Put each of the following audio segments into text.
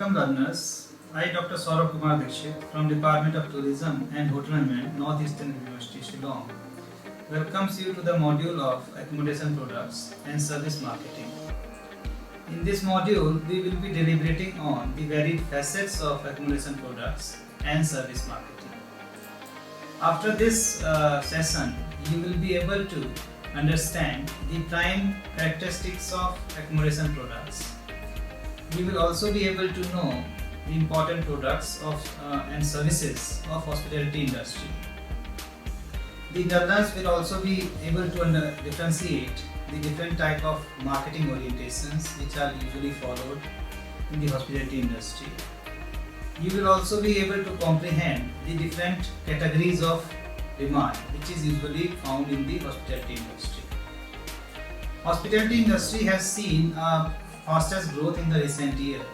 Welcome learners. I Dr. Saurabh Kumar Dikshit from Department of Tourism and Hotel Management, Northeastern University, Shillong, welcomes you to the module of Accommodation Products and Service Marketing. In this module, we will be deliberating on the varied facets of accommodation products and service marketing. After this session, you will be able to understand the prime characteristics of accommodation products. You will also be able to know the important products and services of hospitality industry. The learners will also be able to differentiate the different type of marketing orientations which are usually followed in the hospitality industry. You will also be able to comprehend the different categories of demand which is usually found in the hospitality industry. Hospitality industry has seen fastest growth in the recent years.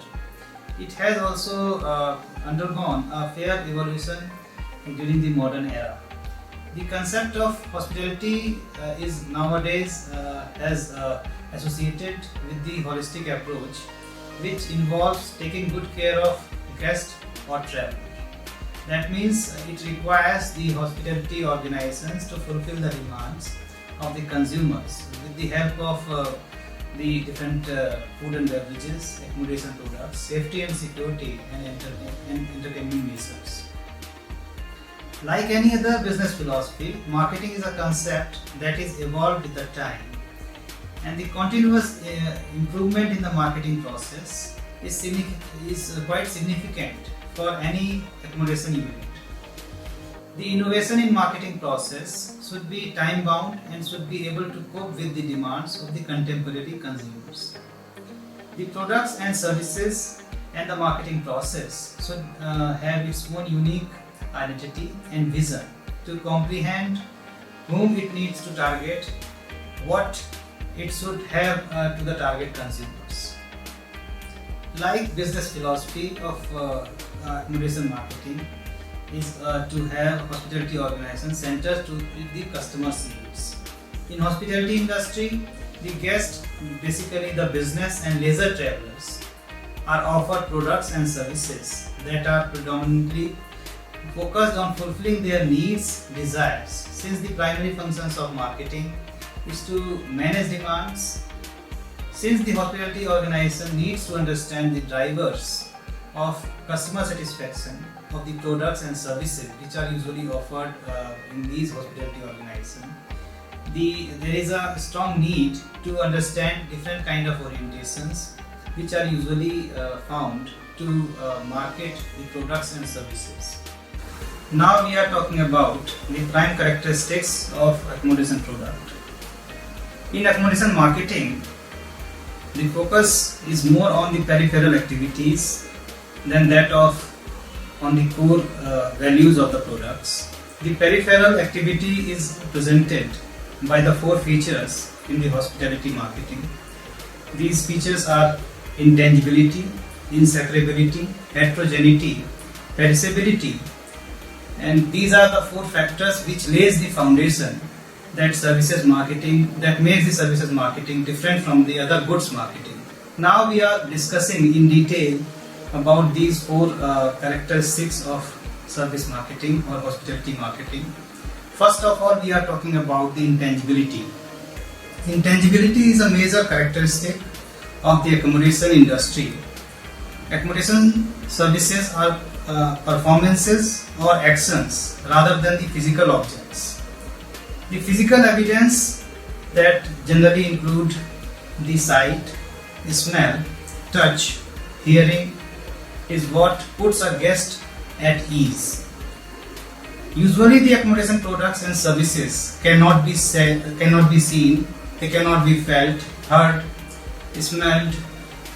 It has also undergone a fair evolution during the modern era. The concept of hospitality is nowadays associated with the holistic approach, which involves taking good care of guest or traveler. That means it requires the hospitality organizations to fulfill the demands of the consumers with the help of the different food and beverages, accommodation products, safety and security, and entertainment measures. Like any other business philosophy, marketing is a concept that is evolved with the time, and the continuous improvement in the marketing process is quite significant for any accommodation unit. The innovation in marketing process should be time bound and should be able to cope with the demands of the contemporary consumers. The products and services and the marketing process should have its own unique identity and vision to comprehend whom it needs to target, what it should have to the target consumers. Like business philosophy of accommodation marketing is to have hospitality organization centered to the customer's needs. In hospitality industry, the guests, basically the business and leisure travelers, are offered products and services that are predominantly focused on fulfilling their needs, desires, since the primary functions of marketing is to manage demands. Since the hospitality organization needs to understand the drivers of customer satisfaction of the products and services which are usually offered in these hospitality organizations, there is a strong need to understand different kind of orientations which are usually found to market the products and services. Now we are talking about the prime characteristics of accommodation product. In accommodation marketing, the focus is more on the peripheral activities than that of on the core values of the products. The peripheral activity is presented by the four features in the hospitality marketing. These features are intangibility, inseparability, heterogeneity, perishability, and these are the four factors which lays the foundation that makes the services marketing different from the other goods marketing. Now we are discussing in detail about these four characteristics of service marketing or hospitality marketing. First of all, we are talking about the intangibility. Intangibility is a major characteristic of the accommodation industry. Accommodation services are performances or actions rather than the physical objects. The physical evidence that generally include the sight, smell, touch, hearing is what puts a guest at ease. Usually the accommodation products and services cannot be seen, they cannot be felt, heard, smelled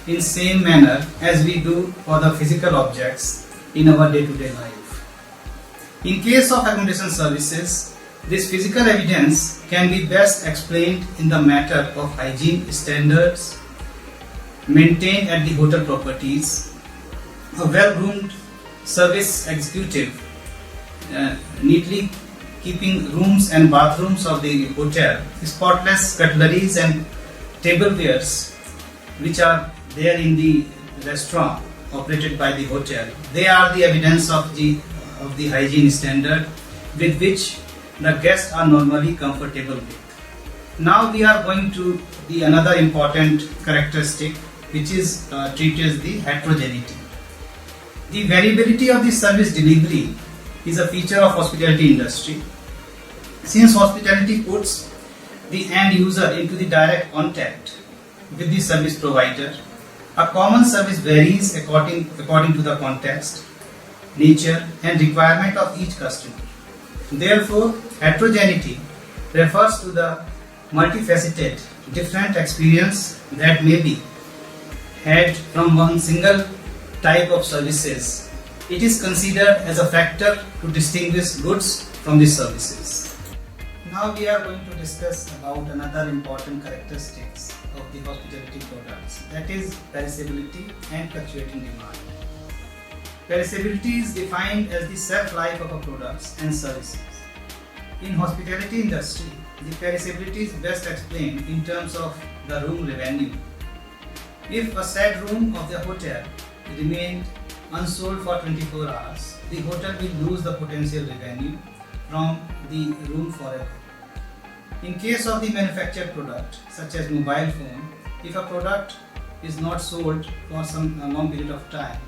in same manner as we do for the physical objects in our day-to-day life. In case of accommodation services, this physical evidence can be best explained in the matter of hygiene standards maintained at the hotel properties. A well-groomed service executive neatly keeping rooms and bathrooms of the hotel, spotless cutleries and tablewares which are there in the restaurant operated by the hotel, they are the evidence of the hygiene standard with which the guests are normally comfortable with. Now we are going to the another important characteristic, which is treated as the heterogeneity. The variability of the service delivery is a feature of hospitality industry. Since hospitality puts the end user into the direct contact with the service provider, a common service varies according to the context, nature and requirement of each customer. Therefore, heterogeneity refers to the multifaceted, different experience that may be had from one single type of services. It is considered as a factor to distinguish goods from the services. Now we are going to discuss about another important characteristics of the hospitality products, that is perishability and fluctuating demand. Perishability is defined as the shelf life of a products and services. In hospitality industry, the perishability is best explained in terms of the room revenue. If a said room of the hotel remained unsold for 24 hours, the hotel will lose the potential revenue from the room forever. In case of the manufactured product, such as mobile phone, if a product is not sold for some long period of time,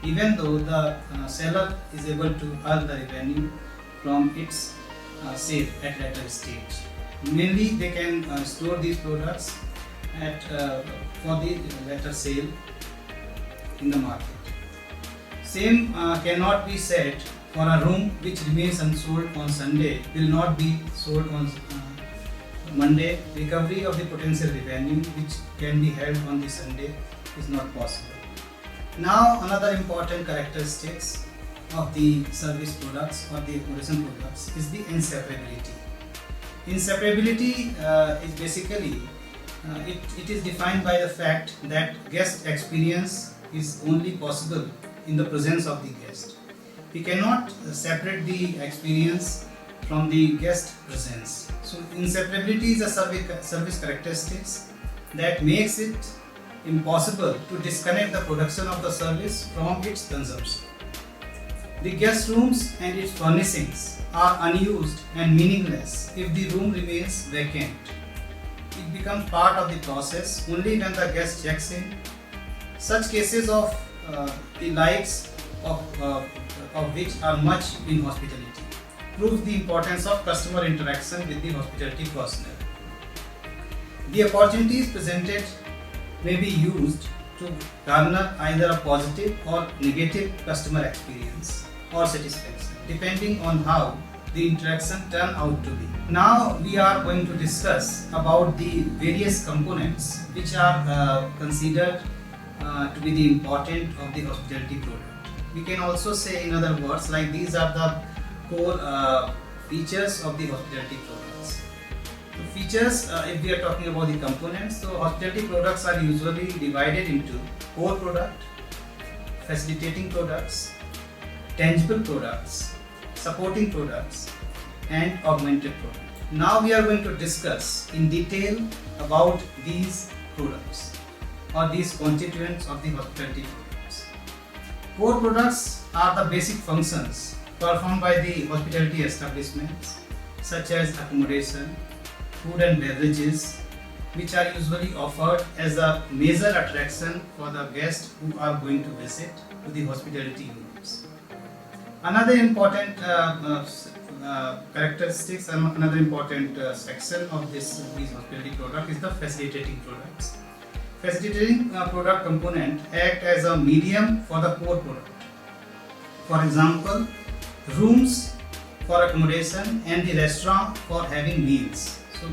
even though the seller is able to earn the revenue from its sale at later stage. Mainly they can store these products for the later sale in the market. Same cannot be said for a room which remains unsold on Sunday will not be sold on Monday. Recovery of the potential revenue which can be held on the Sunday is not possible. Now another important characteristics of the service products or the accommodation products is the inseparability. Inseparability is basically it is defined by the fact that guest experience is only possible in the presence of the guest. We cannot separate the experience from the guest presence. So inseparability is a service characteristics that makes it impossible to disconnect the production of the service from its consumption. The guest rooms and its furnishings are unused and meaningless if the room remains vacant. It becomes part of the process only when the guest checks in. Such cases of the likes of which are much in hospitality proves the importance of customer interaction with the hospitality personnel. The opportunities presented may be used to garner either a positive or negative customer experience or satisfaction, depending on how the interaction turn out to be. Now we are going to discuss about the various components which are considered to be the important of the hospitality product. We can also say in other words like these are the core features of the hospitality products. The features, if we are talking about the components, so hospitality products are usually divided into core product, facilitating products, tangible products, supporting products and augmented products. Now we are going to discuss in detail about these products or these constituents of the hospitality products. Core products are the basic functions performed by the hospitality establishments such as accommodation, food and beverages, which are usually offered as a major attraction for the guests who are going to visit to the hospitality units. Another important characteristics and another important section of these hospitality product is the facilitating products. Facilitating product component act as a medium for the core product. For example, rooms for accommodation and the restaurant for having meals. So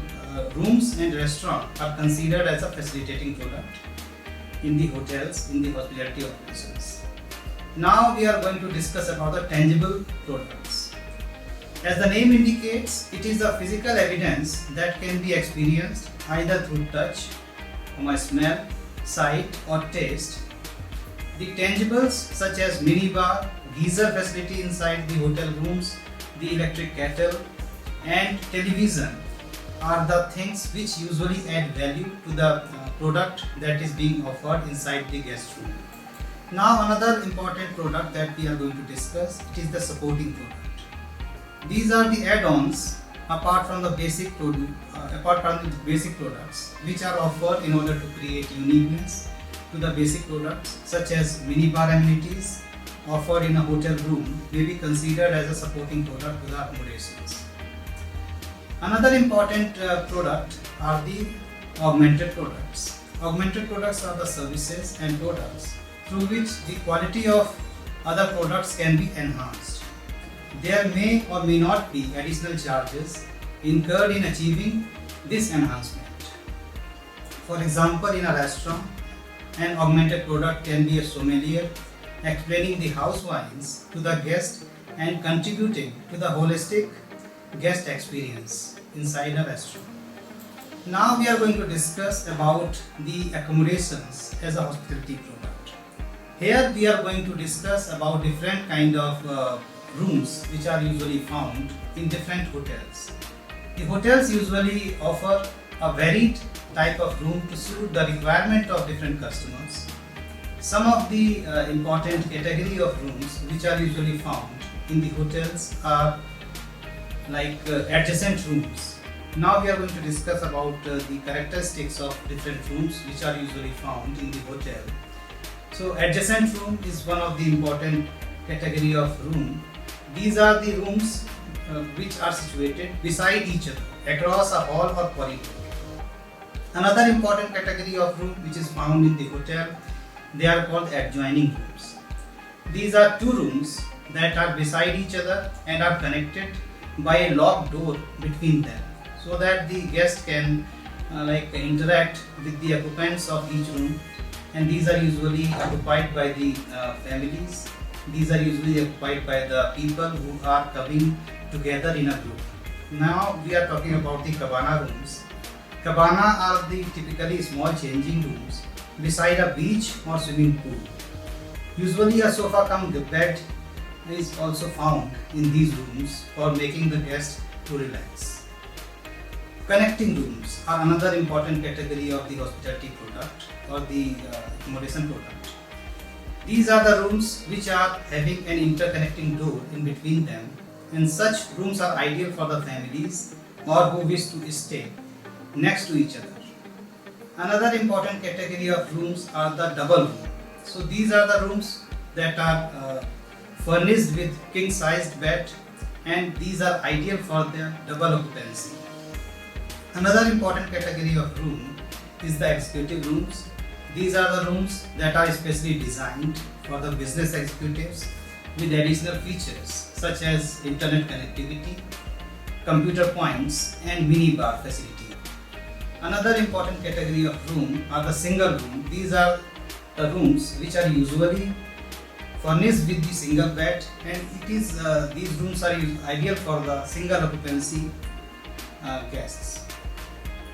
rooms and restaurant are considered as a facilitating product in the hotels, in the hospitality operations. Now we are going to discuss about the tangible products. As the name indicates, it is the physical evidence that can be experienced either through touch, smell, sight or taste. The tangibles such as minibar, geyser facility inside the hotel rooms, the electric kettle and television are the things which usually add value to the product that is being offered inside the guest room. Now another important product that we are going to discuss, it is the supporting product. These are the add-ons apart from the basic products which are offered in order to create uniqueness to the basic products, such as minibar amenities offered in a hotel room may be considered as a supporting product to the accommodations. Another important product are the augmented products. Augmented products are the services and products through which the quality of other products can be enhanced. There may or may not be additional charges incurred in achieving this enhancement. For example, in a restaurant, an augmented product can be a sommelier explaining the house wines to the guest and contributing to the holistic guest experience inside a restaurant. Now we are going to discuss about the accommodations as a hospitality product. Here we are going to discuss about different kind of rooms which are usually found in different hotels. The hotels usually offer a varied type of room to suit the requirement of different customers. Some of the important category of rooms which are usually found in the hotels are like adjacent rooms. Now we are going to discuss about the characteristics of different rooms which are usually found in the hotel. So adjacent room is one of the important category of room. These are the rooms which are situated beside each other across a hall or corridor. Another important category of room which is found in the hotel, they are called adjoining rooms. These are two rooms that are beside each other and are connected by a locked door between them, so that the guest can interact with the occupants of each room, and these are usually occupied by the families. These are usually occupied by the people who are coming together in a group. Now we are talking about the cabana rooms. Cabana are the typically small changing rooms beside a beach or swimming pool. Usually a sofa cum bed is also found in these rooms for making the guest to relax. Connecting rooms are another important category of the hospitality product or the accommodation product. These are the rooms which are having an interconnecting door in between them, and such rooms are ideal for the families or who wish to stay next to each other. Another important category of rooms are the double room. So these are the rooms that are furnished with king-sized bed, and these are ideal for their double occupancy. Another important category of room is the executive rooms. These are the rooms that are specially designed for the business executives with additional features such as internet connectivity, computer points, and mini-bar facility. Another important category of room are the single room. These are the rooms which are usually furnished with the single bed, and these rooms are ideal for the single occupancy guests.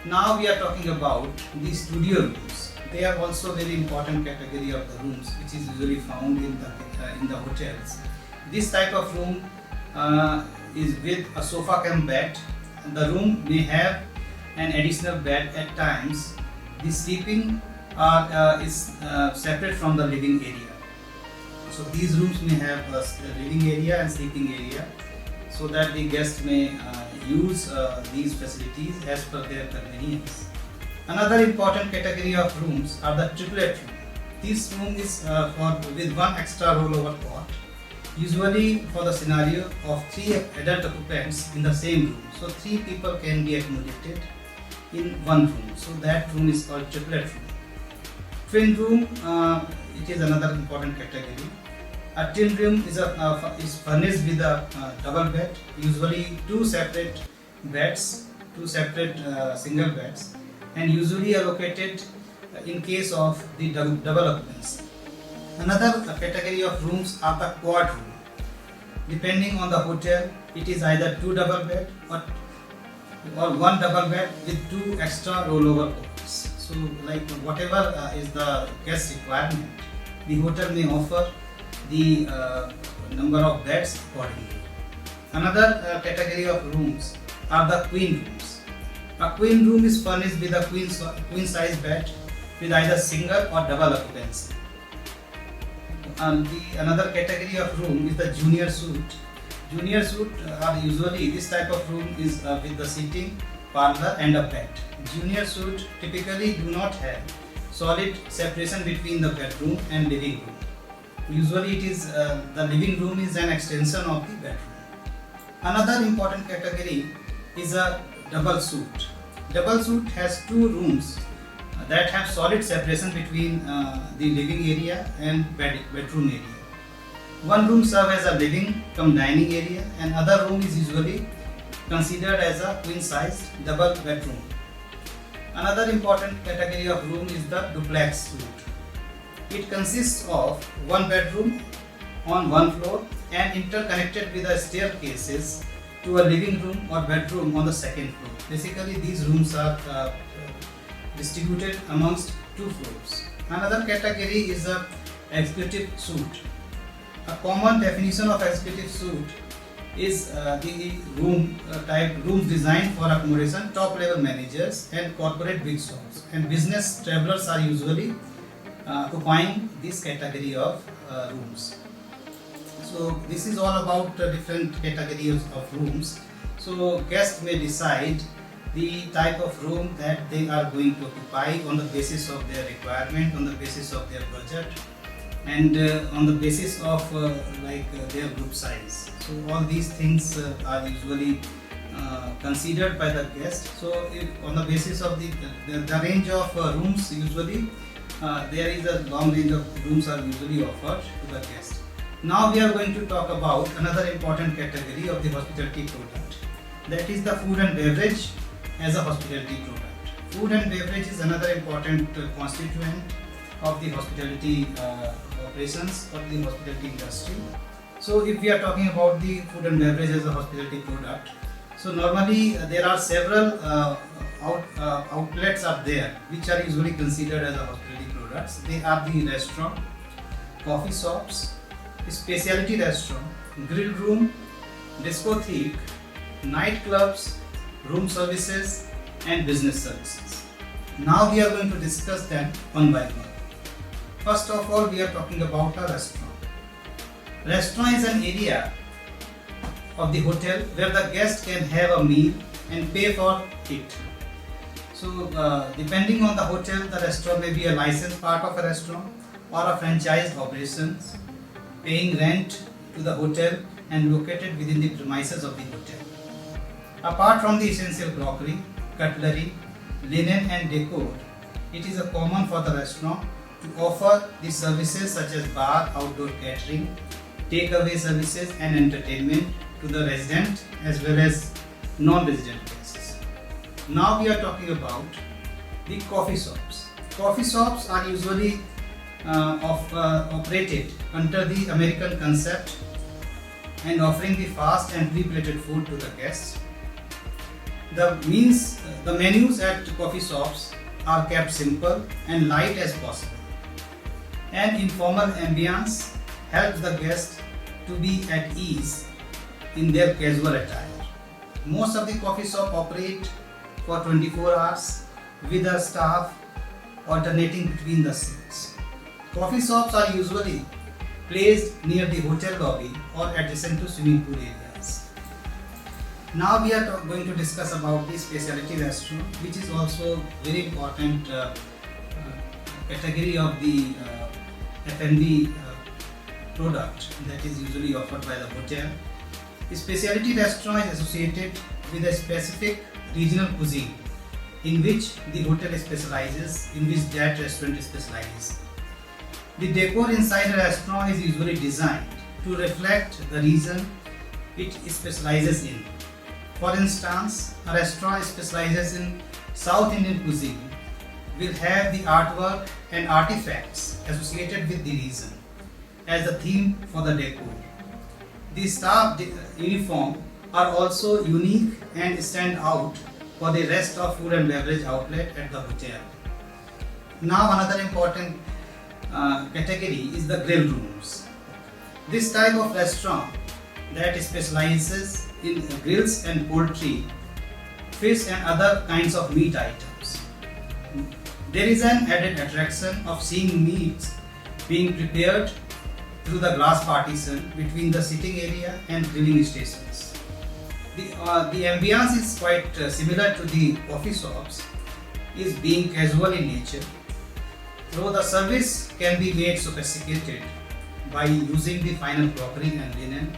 Now we are talking about the studio rooms. They are also very important category of the rooms which is usually found in the hotels. This type of room is with a sofa cum bed. The room may have an additional bed at times. The sleeping is separate from the living area. So these rooms may have a living area and sleeping area, so that the guest may use these facilities as per their convenience. Another important category of rooms are the triplet room. This room is with one extra rollover cot, usually for the scenario of 3 adult occupants in the same room. So 3 people can be accommodated in one room. So that room is called triplet room. Twin room, it is another important category. A twin room is furnished with a double bed, usually 2 separate beds, 2 separate single beds, and usually allocated in case of the double occupancy. Another category of rooms are the quad room. Depending on the hotel, it is either 2 double bed or 1 double bed with 2 extra rollover cots. So like whatever is the guest requirement, the hotel may offer the number of beds accordingly. Another category of rooms are the queen rooms. A queen room is furnished with a queen size bed with either single or double occupancy. Another category of room is the junior suite. Junior suite are usually this type of room is with the seating, parlor and a bed. Junior suite typically do not have solid separation between the bedroom and living room. Usually it is the living room is an extension of the bedroom. Another important category is a double suite. Double suite has two rooms that have solid separation between the living area and bedroom area. One room serves as a living cum dining area and other room is usually considered as a queen sized double bedroom. Another important category of room is the duplex suite. It consists of one bedroom on one floor and interconnected with a staircases to a living room or bedroom on the second floor. Basically, these rooms are distributed amongst two floors. Another category is a executive suite. A common definition of executive suite is the rooms designed for accommodation top level managers and corporate big shops, and business travelers are usually occupying this category of rooms. So this is all about different categories of rooms. So guests may decide the type of room that they are going to occupy on the basis of their requirement, on the basis of their budget, and on the basis of their group size. So all these things are usually considered by the guest. So if on the basis of the range of rooms, usually there is a long range of rooms are usually offered to the guest. Now we are going to talk about another important category of the hospitality product, that is the food and beverage as a hospitality product. Food and beverage is another important constituent of the hospitality operations or the hospitality industry. So if we are talking about the food and beverage as a hospitality product, so normally there are several outlets are there which are usually considered as a hospitality products. They are the restaurant, coffee shops, specialty restaurant, grill room, discotheque, nightclubs, room services and business services. Now we are going to discuss them one by one. First of all, we are talking about a restaurant. Restaurant is an area of the hotel where the guest can have a meal and pay for it. So depending on the hotel, the restaurant may be a licensed part of a restaurant or a franchise operations, paying rent to the hotel and located within the premises of the hotel. Apart from the essential crockery, cutlery, linen and decor, it is common for the restaurant to offer the services such as bar, outdoor catering, takeaway services and entertainment to the resident as well as non-resident guests. Now we are talking about the coffee shops. Coffee shops are usually operated under the American concept and offering the fast and pre-plated food to the guests. The menus at coffee shops are kept simple and light as possible. An informal ambience helps the guest to be at ease in their casual attire. Most of the coffee shops operate for 24 hours with a staff alternating between the shifts. Coffee shops are usually placed near the hotel lobby or adjacent to swimming pool areas. Now we are going to discuss about the specialty restaurant, which is also very important category of the F&B product that is usually offered by the hotel. The specialty restaurant is associated with a specific regional cuisine in which the hotel specializes, in which that restaurant specializes. The decor inside a restaurant is usually designed to reflect the region it specializes in. For instance, a restaurant specializes in South Indian cuisine will have the artwork and artifacts associated with the region as the theme for the decor. The staff uniform are also unique and stand out for the rest of food and beverage outlet at the hotel. Now another important category is the grill rooms. This type of restaurant that specializes in grills and poultry, fish and other kinds of meat items. There is an added attraction of seeing meats being prepared through the glass partition between the sitting area and grilling stations. The ambience is quite similar to the coffee shops, is being casual in nature, though the service can be made sophisticated by using the finer crockery and linen.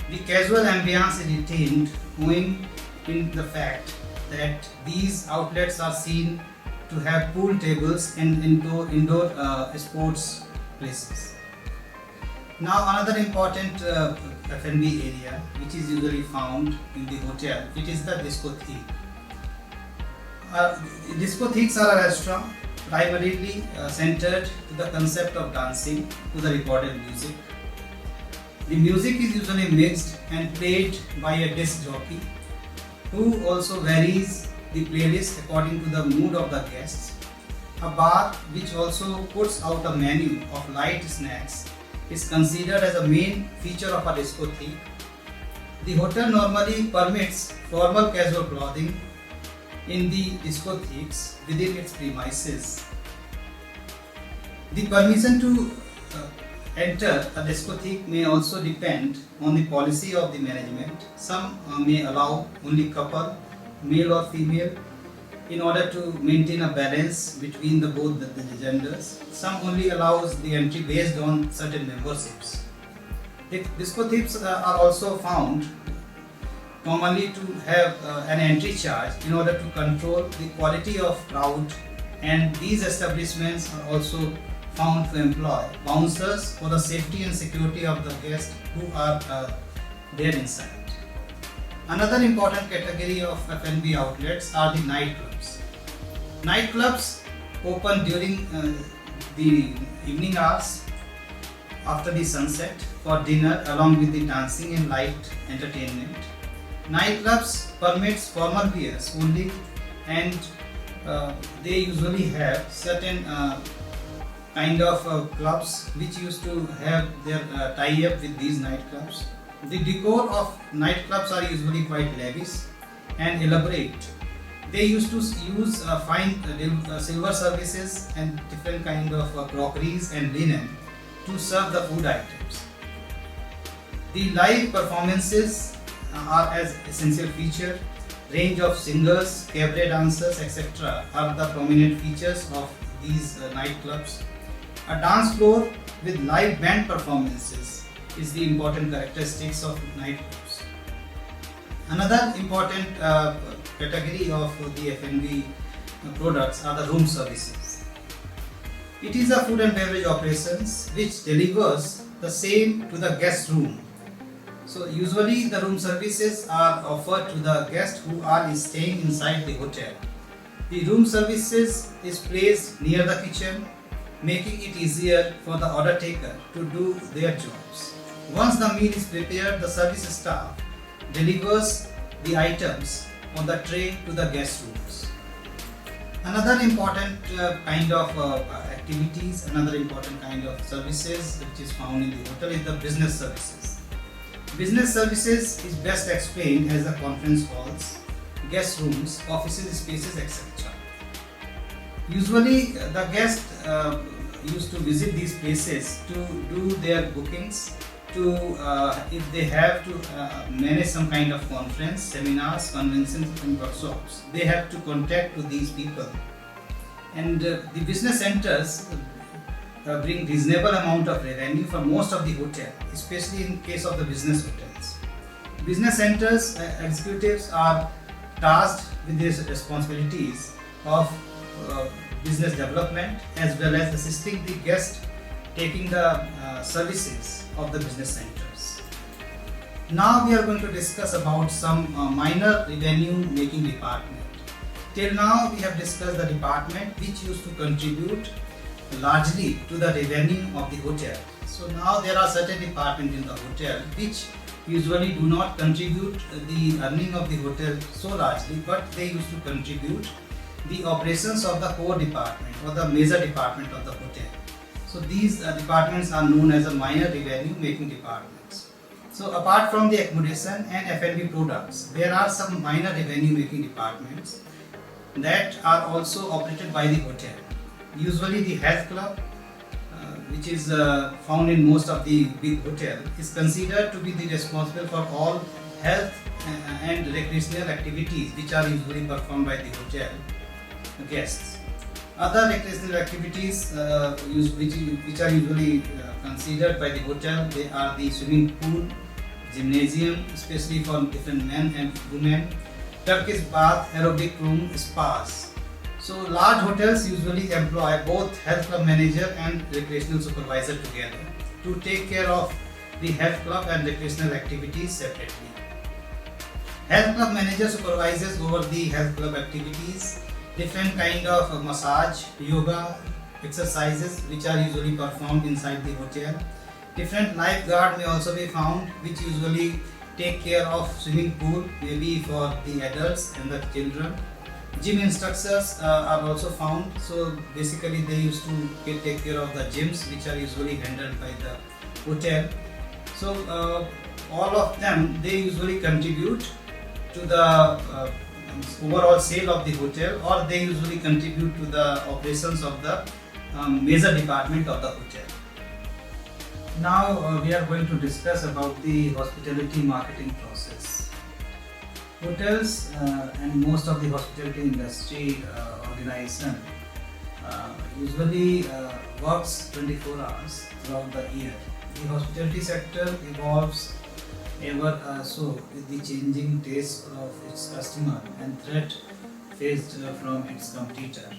The casual ambience is retained owing in the fact that these outlets are seen to have pool tables and indoor sports places. Now another important F&B area which is usually found in the hotel, it is the discotheque. Discotheques are a restaurant primarily centered to the concept of dancing to the recorded music. The music is usually mixed and played by a disc jockey who also varies the playlist according to the mood of the guests. A bar which also puts out a menu of light snacks is considered as a main feature of a discotheque. The hotel normally permits formal casual clothing in the discotheques within its premises. The permission to enter a discotheque may also depend on the policy of the management. Some may allow only couple, male or female, in order to maintain a balance between both the genders. Some only allows the entry based on certain memberships. The discotheques are also found commonly to have an entry charge in order to control the quality of crowd, and these establishments are also found to employ bouncers for the safety and security of the guests who are there inside. Another important category of F&B outlets are the nightclubs. Nightclubs open during the evening hours after the sunset for dinner along with the dancing and light entertainment. Nightclubs permits formal wears only, and they usually have certain kind of clubs which used to have their tie-up with these nightclubs. The decor of nightclubs are usually quite lavish and elaborate. They used to use fine silver services and different kind of crockeries and linen to serve the food items. The live performances are as essential feature. Range of singers, cabaret dancers, etc. are the prominent features of these nightclubs. A dance floor with live band performances is the important characteristics of nightclubs. Another important category of the F&B products are the room services. It is a food and beverage operations which delivers the same to the guest room. So usually the room services are offered to the guests who are staying inside the hotel. The room services is placed near the kitchen, making it easier for the order taker to do their jobs. Once the meal is prepared, the service staff delivers the items on the tray to the guest rooms. Another important kind of activities, another important kind of services which is found in the hotel is the business services. Business services is best explained as the conference halls, guest rooms, offices, spaces, etc. Usually the guest used to visit these places to do their bookings, to if they have to manage some kind of conference, seminars, conventions and workshops, they have to contact to these people. And the business centers bring reasonable amount of revenue for most of the hotel, especially in case of the business hotels. Business centers executives are tasked with these responsibilities of business development as well as assisting the guest taking the services of the business centers. Now we are going to discuss about some minor revenue making department. Till now we have discussed the department which used to contribute largely to the revenue of the hotel. So now there are certain departments in the hotel which usually do not contribute the earning of the hotel so largely, but they used to contribute the operations of the core department or the major department of the hotel. So these departments are known as a minor revenue making departments. So apart from the accommodation and F&B products, there are some minor revenue making departments that are also operated by the hotel. Usually the health club, which is found in most of the big hotels, is considered to be the responsible for all health and recreational activities which are usually performed by the hotel guests. Other recreational activities which are usually considered by the hotel, they are the swimming pool, gymnasium, especially for different men and women, Turkish bath, aerobic room, spas. So large hotels usually employ both health club manager and recreational supervisor together to take care of the health club and recreational activities separately. Health club manager supervises over the health club activities, different kind of massage, yoga, exercises which are usually performed inside the hotel. Different lifeguard may also be found which usually take care of swimming pool, maybe for the adults and the children. Gym instructors are also found, so basically they used to take care of the gyms which are usually handled by the hotel. So all of them, they usually contribute to the overall sale of the hotel, or they usually contribute to the operations of the major department of the hotel. Now we are going to discuss about the hospitality marketing process. Hotels and most of the hospitality industry organization usually works 24 hours throughout the year. The hospitality sector evolves ever so with the changing tastes of its customer and threat faced from its competitor.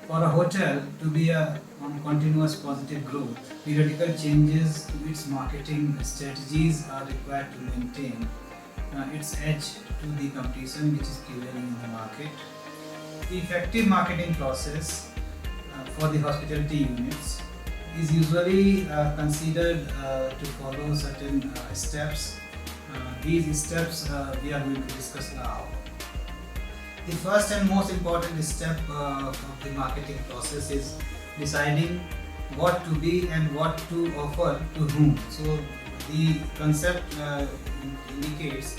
For a hotel to be on continuous positive growth, periodical changes to its marketing strategies are required to maintain its edge to the competition which is prevailing in the market. The effective marketing process for the hospitality units is usually considered to follow certain steps. These steps we are going to discuss now. The first and most important step of the marketing process is deciding what to be and what to offer to whom. So the concept indicates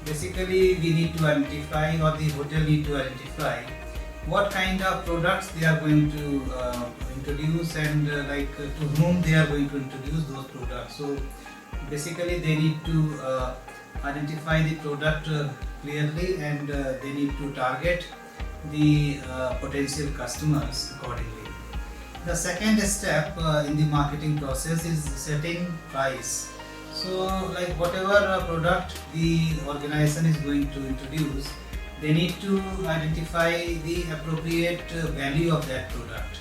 basically we need to identify, or the hotel need to identify what kind of products they are going to introduce and to whom they are going to introduce those products. So basically they need to identify the product clearly, and they need to target the potential customers accordingly. The second step in the marketing process is setting price. So whatever product the organization is going to introduce, they need to identify the appropriate value of that product.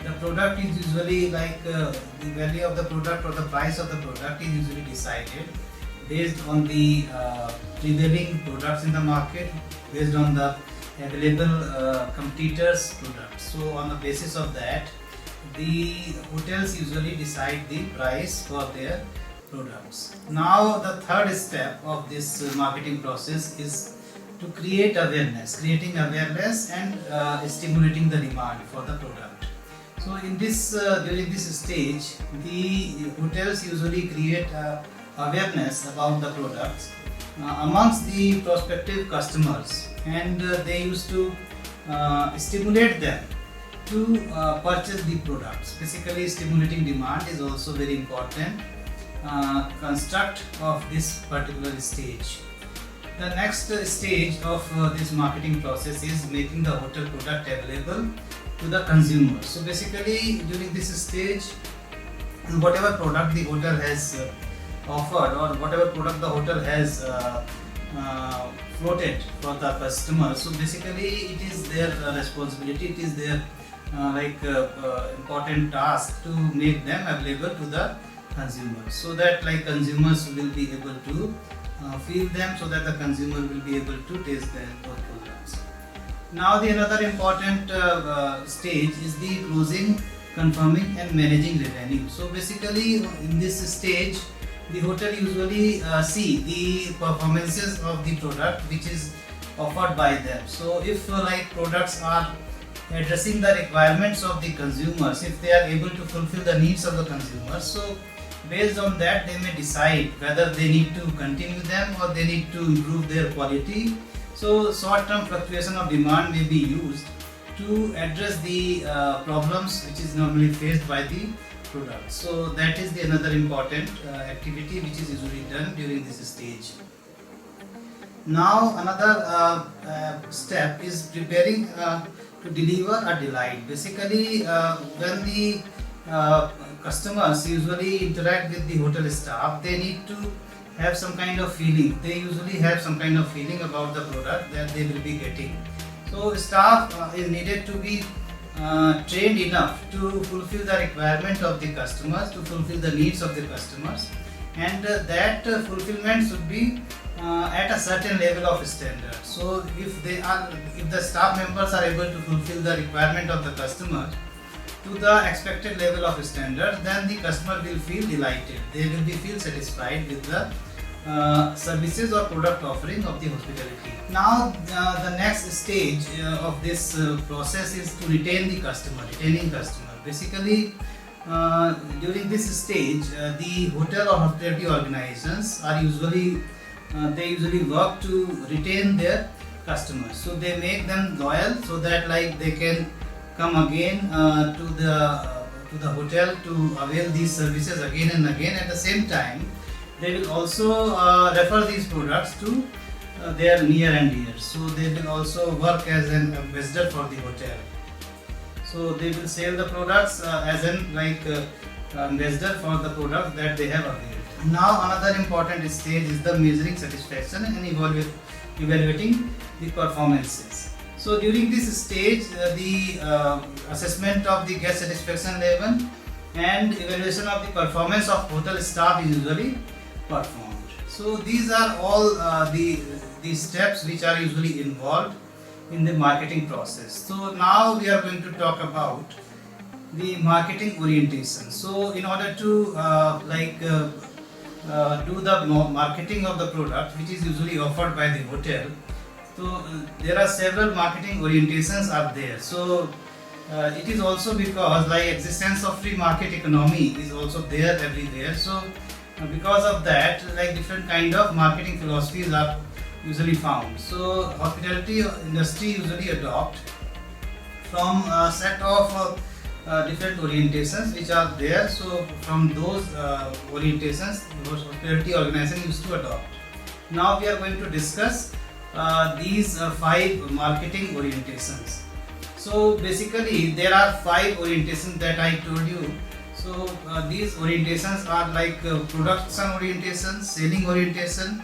The product is usually the value of the product or the price of the product is usually decided based on the prevailing products in the market, based on the available competitors' products. So on the basis of that, the hotels usually decide the price for their products. Now the third step of this marketing process is to create awareness, creating awareness and stimulating the demand for the product. So in this during this stage, the hotels usually create awareness about the products amongst the prospective customers, and they used to stimulate them to purchase the products. Basically, stimulating demand is also very important construct of this particular stage. The next stage of this marketing process is making the hotel product available to the consumer. So basically, during this stage, whatever product the hotel has offered, or whatever product the hotel has floated for the customer, so basically it is their responsibility, it is their important task to make them available to the consumers, so that consumers will be able to feel them, so that the consumer will be able to taste their products. Now the another important stage is the closing, confirming and managing revenue. So basically in this stage, the hotel usually see the performances of the product which is offered by them. So if products are addressing the requirements of the consumers, if they are able to fulfill the needs of the consumers, so based on that they may decide whether they need to continue them or they need to improve their quality. So short-term fluctuation of demand may be used to address the problems which is normally faced by the product. So that is the another important activity which is usually done during this stage. Now another step is preparing to deliver a delight. Basically, when the customers usually interact with the hotel staff, they need to have some kind of feeling. They usually have some kind of feeling about the product that they will be getting. So staff is needed to be trained enough to fulfill the requirement of the customers, to fulfill the needs of the customers, and that fulfillment should be at a certain level of standard. So if the staff members are able to fulfill the requirement of the customer to the expected level of standard, then the customer will feel delighted. They will be feel satisfied with the services or product offering of the hospitality. Now the next stage of this process is to retain the customer, retaining customer. Basically, during this stage, the hotel or hospitality organizations are usually work to retain their customers. So they make them loyal so that like they can come again to the hotel to avail these services again and again. At the same time, they will also refer these products to their near and dear. So they will also work as an ambassador for the hotel. So they will sell the products as an ambassador for the product that they have availed. Now another important stage is the measuring satisfaction and evaluating the performances. So during this stage, the assessment of the guest satisfaction level and evaluation of the performance of hotel staff is usually performed. So these are all the steps which are usually involved in the marketing process. So now we are going to talk about the marketing orientation. So in order to do the marketing of the product which is usually offered by the hotel, so there are several marketing orientations are there. So it is also because like existence of free market economy is also there everywhere. So because of that, like different kind of marketing philosophies are usually found. So hospitality industry usually adopt from a set of different orientations which are there. So from those orientations, hospitality organization used to adopt. Now we are going to discuss these 5 marketing orientations. So basically there are 5 orientations that I told you. So these orientations are like production orientation, selling orientation,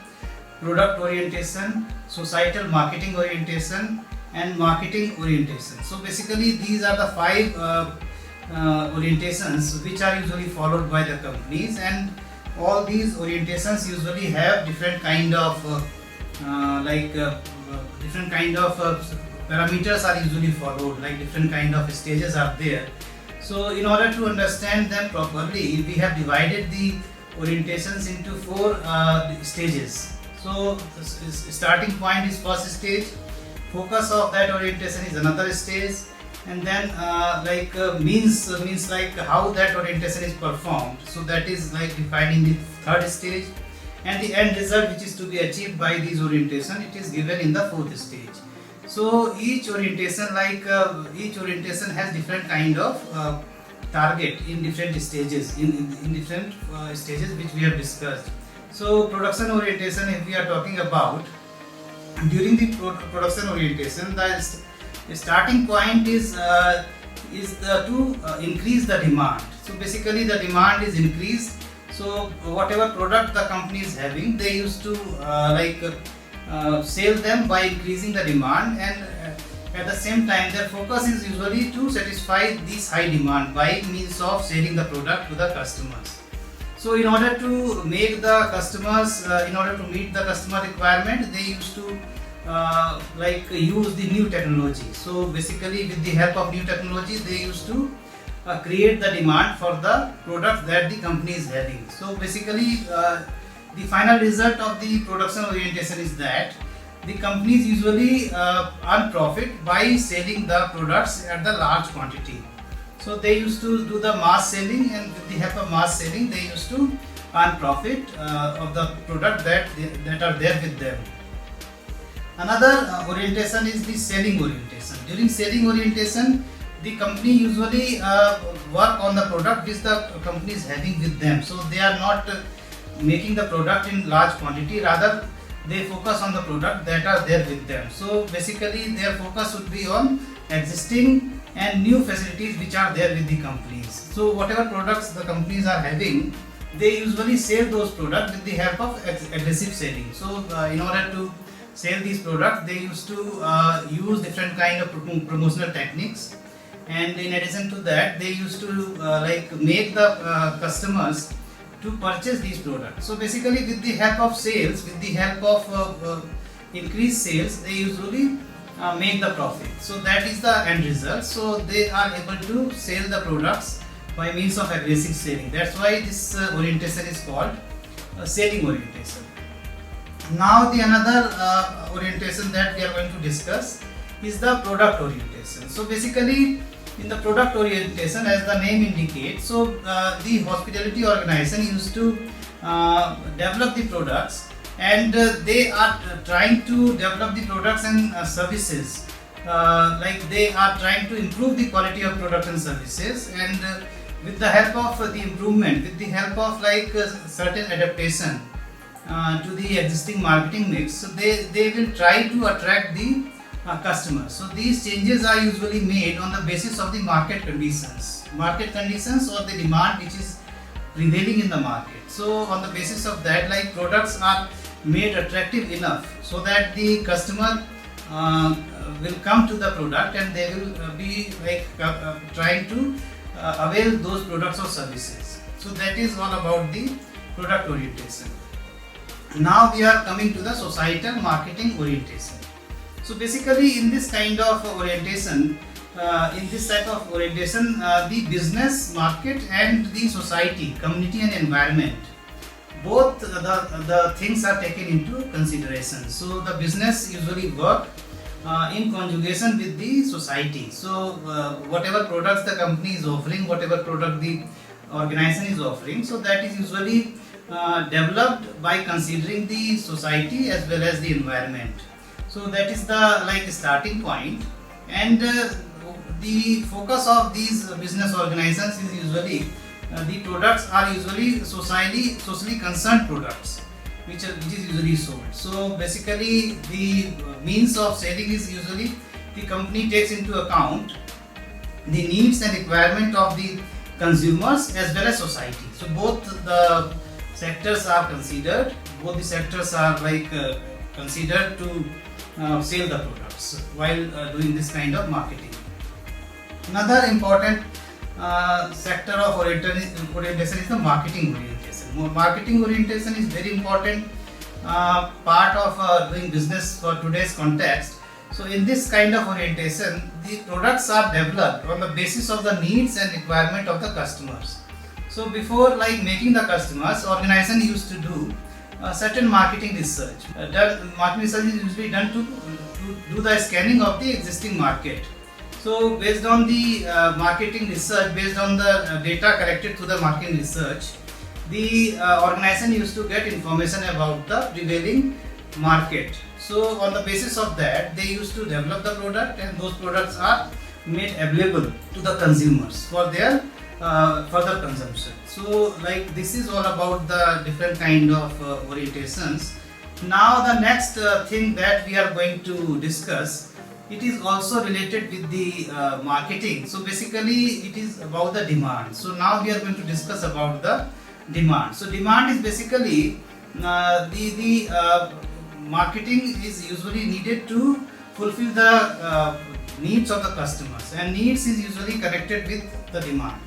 product orientation, societal marketing orientation, and marketing orientation. So basically these are the 5 orientations which are usually followed by the companies, and all these orientations usually have different kind of parameters are usually followed, like different kind of stages are there. So in order to understand them properly, we have divided the orientations into 4 stages. So starting point is first stage, focus of that orientation is another stage, and then means like how that orientation is performed. So that is like defined in the 3rd stage, and the end result which is to be achieved by these orientation, it is given in the 4th stage. So each orientation has different kind of target in different stages, in different stages which we have discussed. So production orientation, if we are talking about, during the production orientation, the starting point is to increase the demand. So basically the demand is increased. So whatever product the company is having, they used to sell them by increasing the demand, and at the same time their focus is usually to satisfy this high demand by means of selling the product to the customers. So in order to make the customers, in order to meet the customer requirement, they used to use the new technology. So basically with the help of new technology, they used to create the demand for the product that the company is having. So basically the final result of the production orientation is that the companies usually earn profit by selling the products at the large quantity. So they used to do the mass selling, and with the help of mass selling, they used to earn profit of the product that are there with them. Another orientation is the selling orientation. During selling orientation, the company usually work on the product which the company is having with them. So they are not making the product in large quantity, rather they focus on the product that are there with them. So basically their focus would be on existing and new facilities which are there with the companies. So whatever products the companies are having, they usually sell those products with the help of aggressive selling. So in order to sell these products, they used to use different kind of promotional techniques, and in addition to that they used to like make the customers to purchase these products. So basically with the help of sales, with the help of increased sales, they usually make the profit. So that is the end result. So they are able to sell the products by means of aggressive selling. That's why this orientation is called selling orientation. Now the another orientation that we are going to discuss is the product orientation. So basically in the product orientation, as the name indicates, so the hospitality organization used to develop the products, and they are trying to develop the products and services, like they are trying to improve the quality of products and services, and with the help of the improvement, with the help of like certain adaptation to the existing marketing mix, so they will try to attract the customers. So these changes are usually made on the basis of the market conditions or the demand which is prevailing in the market. So on the basis of that, like products are made attractive enough so that the customer will come to the product, and they will be like trying to avail those products or services. So that is all about the product orientation. Now we are coming to the societal marketing orientation. So basically in this kind of orientation, in this type of orientation, the business, market and the society, community and environment, both the things are taken into consideration. So the business usually work in conjugation with the society. So whatever products the company is offering, whatever product the organization is offering, so that is usually developed by considering the society as well as the environment. So that is the like starting point, and the focus of these business organizations is usually the products are usually socially concerned products which is usually sold. So basically the means of selling is usually the company takes into account the needs and requirement of the consumers as well as society. So both the sectors are considered, both the sectors are like considered to sell the products while doing this kind of marketing. Another important sector of orientation is the marketing orientation. Marketing orientation is very important part of doing business for today's context. So in this kind of orientation, the products are developed on the basis of the needs and requirement of the customers. So before like making the customers, organization used to do certain marketing research. Marketing research is usually done to do the scanning of the existing market. So based on the marketing research, based on the data collected through the marketing research, the organization used to get information about the prevailing market. So on the basis of that, they used to develop the product, and those products are made available to the consumers for their further consumption. So like this is all about the different kind of orientations. Now the next thing that we are going to discuss, it is also related with the marketing. So basically it is about the demand. So now we are going to discuss about the demand. So demand is basically the marketing is usually needed to fulfill the needs of the customers, and needs is usually connected with the demand.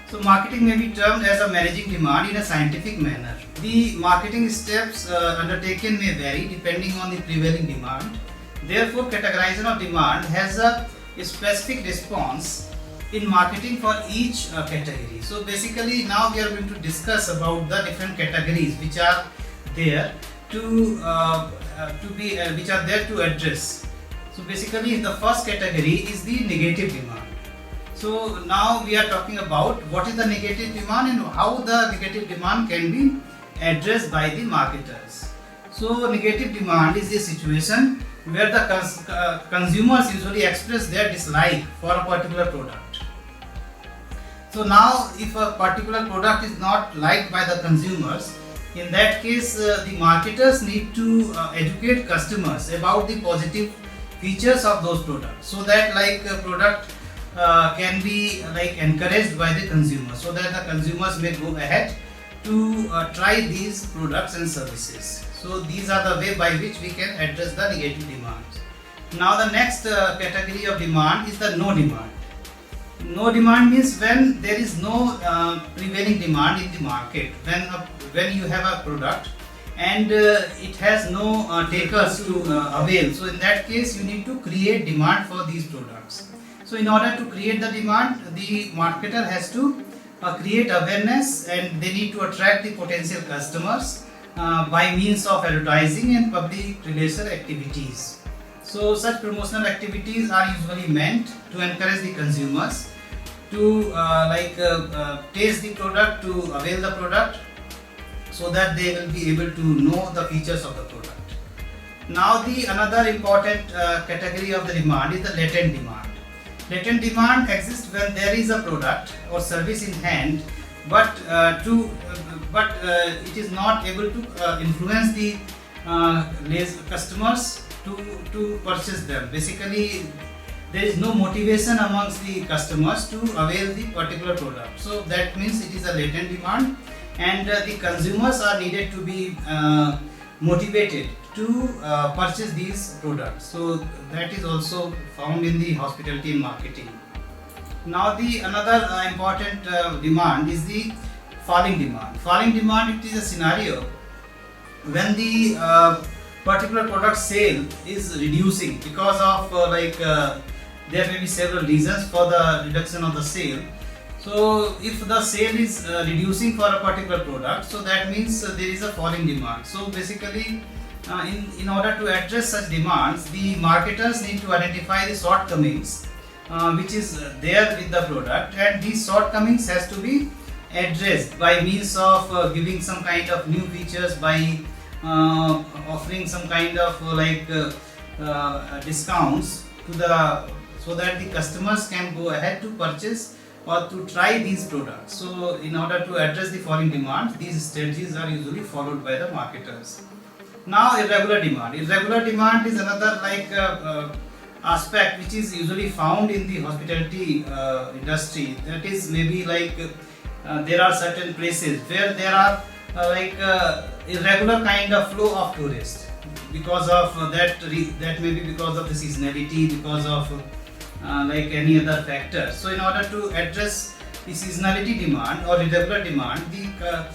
So marketing may be termed as a managing demand in a scientific manner. The marketing steps undertaken may vary depending on the prevailing demand. Therefore, categorization of demand has a specific response in marketing for each category. So basically now we are going to discuss about the different categories which are there to address. So basically the first category is the negative demand. So now we are talking about what is the negative demand and how the negative demand can be addressed by the marketers. So negative demand is a situation where the consumers usually express their dislike for a particular product. So now if a particular product is not liked by the consumers, in that case the marketers need to educate customers about the positive features of those products, so that product can be encouraged by the consumers, so that the consumers may go ahead to try these products and services. So these are the way by which we can address the negative demand. Now the next category of demand is the no demand. No demand means when there is no prevailing demand in the market, when you have a product and it has no takers to avail. So in that case you need to create demand for these products. So in order to create the demand, the marketer has to create awareness, and they need to attract the potential customers by means of advertising and public relation activities. So such promotional activities are usually meant to encourage the consumers to taste the product, to avail the product, so that they will be able to know the features of the product. Now the another important category of the demand is the latent demand. Latent demand exists when there is a product or service in hand, but it is not able to influence the customers to purchase them. Basically, there is no motivation amongst the customers to avail the particular product. So that means it is a latent demand, and the consumers are needed to be motivated to purchase these products. So that is also found in the hospitality and marketing. Now the another important demand is the falling demand. Falling demand, it is a scenario when the particular product sale is reducing because of there may be several reasons for the reduction of the sale. So if the sale is reducing for a particular product, so that means there is a falling demand. So basically in order to address such demands, the marketers need to identify the shortcomings which is there with the product, and these shortcomings has to be addressed by means of giving some kind of new features, by offering some kind of discounts to the, so that the customers can go ahead to purchase or to try these products. So in order to address the falling demand, these strategies are usually followed by the marketers. Now irregular demand. Irregular demand is another aspect which is usually found in the hospitality industry. That is maybe there are certain places where there are irregular kind of flow of tourists, because of that may be because of the seasonality, because of any other factor. So in order to address the seasonality demand or irregular demand, the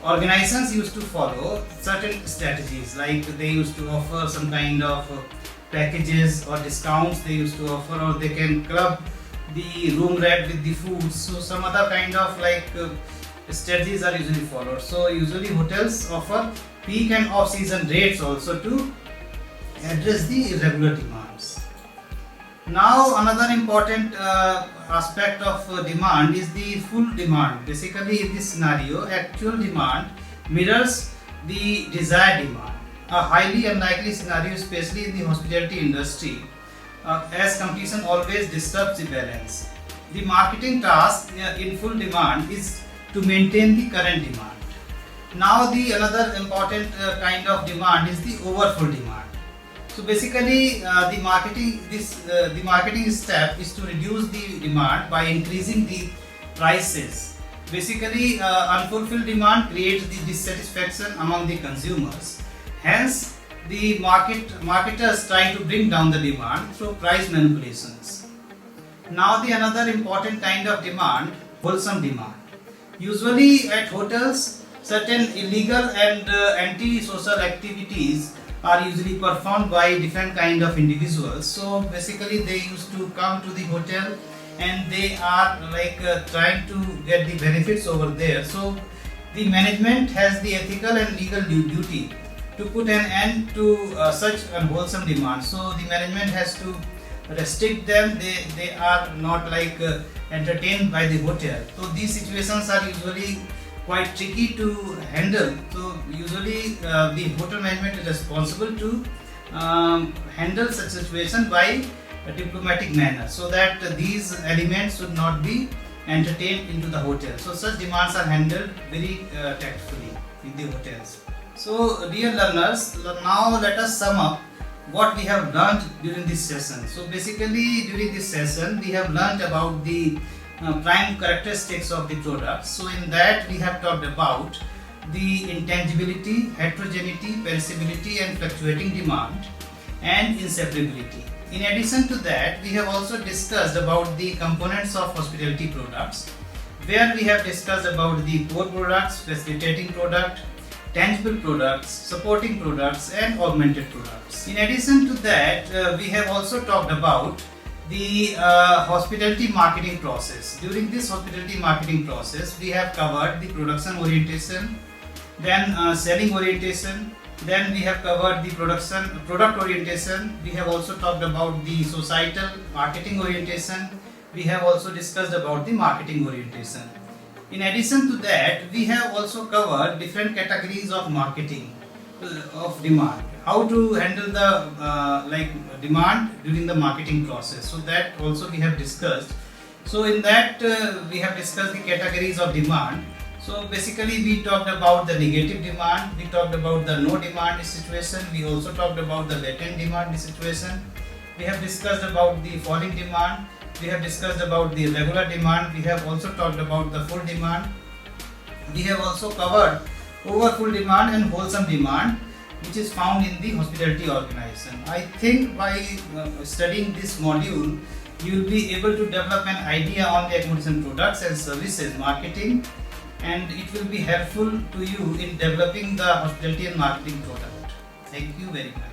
organizations used to follow certain strategies, like they used to offer some kind of packages or discounts they used to offer, or they can club the room rate with the food. So some other kind of strategies are usually followed. So usually hotels offer peak and off season rates also to address the irregular demands. Now another important aspect of demand is the full demand. Basically in this scenario, actual demand mirrors the desired demand. A highly unlikely scenario, especially in the hospitality industry, as competition always disturbs the balance. The marketing task in full demand is to maintain the current demand. Now the another important kind of demand is the overfull demand. So basically the marketing step is to reduce the demand by increasing the prices. Basically unfulfilled demand creates the dissatisfaction among the consumers. Hence the marketers try to bring down the demand through price manipulations. Now the another important kind of demand, wholesome demand. Usually at hotels, certain illegal and anti-social activities are usually performed by different kind of individuals. So basically they used to come to the hotel and they are trying to get the benefits over there. So the management has the ethical and legal duty to put an end to such unwholesome demand. So the management has to restrict them. They are not entertained by the hotel. So these situations are usually quite tricky to handle. So usually the hotel management is responsible to handle such situation by a diplomatic manner, so that these elements should not be entertained into the hotel. So such demands are handled very tactfully in the hotels. So dear learners, now let us sum up what we have learned during this session. So basically during this session we have learned about the prime characteristics of the product. So in that we have talked about the intangibility, heterogeneity, perishability and fluctuating demand, and inseparability. In addition to that, we have also discussed about the components of hospitality products, where we have discussed about the core products, facilitating product, tangible products, supporting products and augmented products. In addition to that, we have also talked about the hospitality marketing process. During this hospitality marketing process, we have covered the production orientation, then selling orientation, then we have covered the product orientation. We have also talked about the societal marketing orientation. We have also discussed about the marketing orientation. In addition to that, we have also covered different categories of marketing of demand. How to handle the demand during the marketing process. So that also we have discussed. So in that we have discussed the categories of demand. So basically we talked about the negative demand, we talked about the no demand situation, we also talked about the latent demand situation, we have discussed about the falling demand, we have discussed about the regular demand, we have also talked about the full demand, we have also covered over full demand and wholesome demand, which is found in the hospitality organization. I think by studying this module, you will be able to develop an idea on the accommodation products and services marketing, and it will be helpful to you in developing the hospitality and marketing product. Thank you very much.